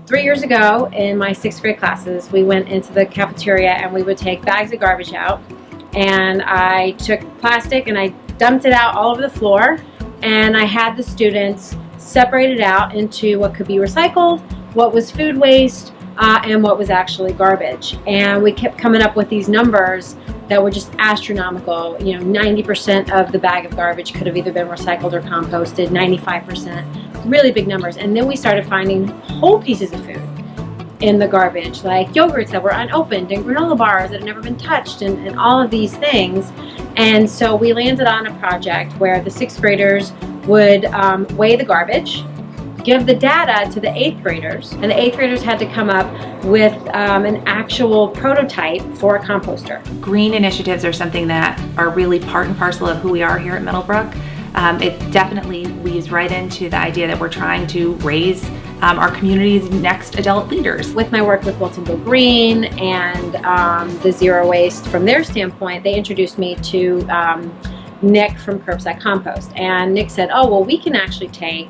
3 years ago in my 6th grade classes, we went into the cafeteria and we would take bags of garbage out, and I took plastic and I dumped it out all over the floor, and I had the students separate it out into what could be recycled, what was food waste, and what was actually garbage. And we kept coming up with these numbers that were just astronomical. 90% of the bag of garbage could have either been recycled or composted, 95%, really big numbers. And then we started finding whole pieces of food in the garbage, like yogurts that were unopened and granola bars that had never been touched, and all of these things. And so we landed on a project where the 6th graders would weigh the garbage, give the data to the 8th graders, and the 8th graders had to come up with an actual prototype for a composter. Green initiatives are something that are really part and parcel of who we are here at Middlebrook. It definitely weaves right into the idea that we're trying to raise our community's next adult leaders. With my work with Wilton Go Green and the zero waste from their standpoint, they introduced me to Nick from Curbside Compost. And Nick said, oh, well, we can actually take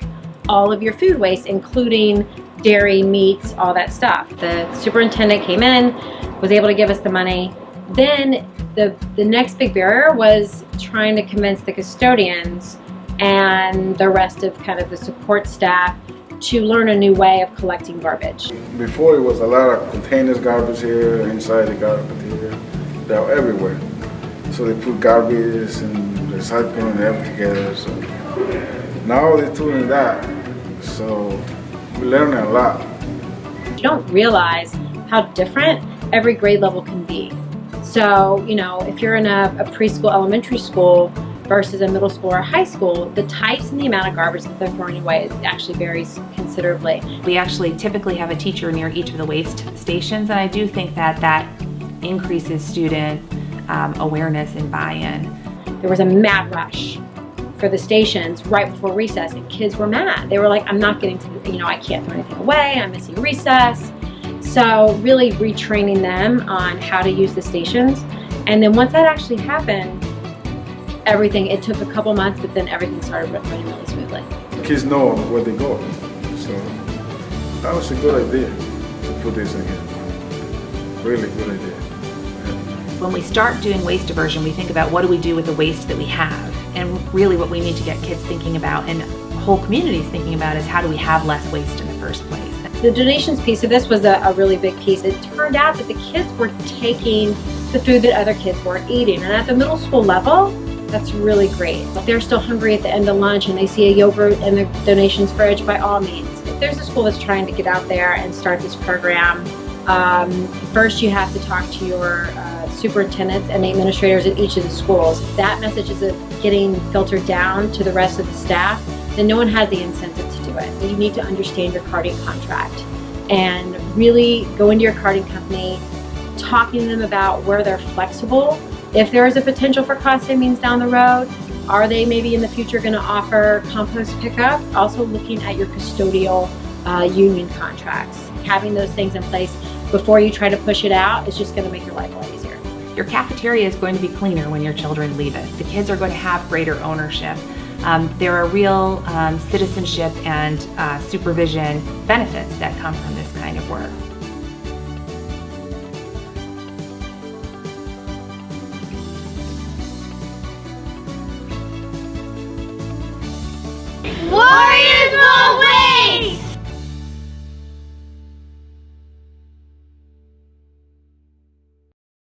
all of your food waste, including dairy, meats, all that stuff. The superintendent came in, was able to give us the money. Then the next big barrier was trying to convince the custodians and the rest of kind of the support staff to learn a new way of collecting garbage. Before, it was a lot of containers garbage here inside the cafeteria. They were everywhere. So they put garbage and recycling and everything together. So now they're doing that. So we're learning a lot. You don't realize how different every grade level can be. So, if you're in a preschool, elementary school versus a middle school or high school, the types and the amount of garbage that they're throwing away actually varies considerably. We actually typically have a teacher near each of the waste stations, and I do think that increases student awareness and buy-in. There was a mad rush for the stations right before recess, and kids were mad. They were like, I'm not getting to, I can't throw anything away, I'm missing recess. So really retraining them on how to use the stations. And then once that actually happened, it took a couple months, but then everything started running really smoothly. Kids know where they go. So that was a good idea to put this in here. Really good idea. When we start doing waste diversion, we think about what do we do with the waste that we have. And really what we need to get kids thinking about and whole communities thinking about is how do we have less waste in the first place. The donations piece of this was a really big piece. It turned out that the kids were taking the food that other kids weren't eating. And at the middle school level, that's really great. If they're still hungry at the end of lunch and they see a yogurt in the donations fridge, by all means. If there's a school that's trying to get out there and start this program, first you have to talk to your superintendents and administrators at each of the schools. If that message is getting filtered down to the rest of the staff, then no one has the incentive to do it. You need to understand your carding contract and really go into your carding company, talking to them about where they're flexible. If there is a potential for cost savings down the road, are they maybe in the future going to offer compost pickup? Also looking at your custodial union contracts. Having those things in place before you try to push it out is just going to make your life a lot easier. Your cafeteria is going to be cleaner when your children leave it. The kids are going to have greater ownership. There are real citizenship and supervision benefits that come from this kind of work. What?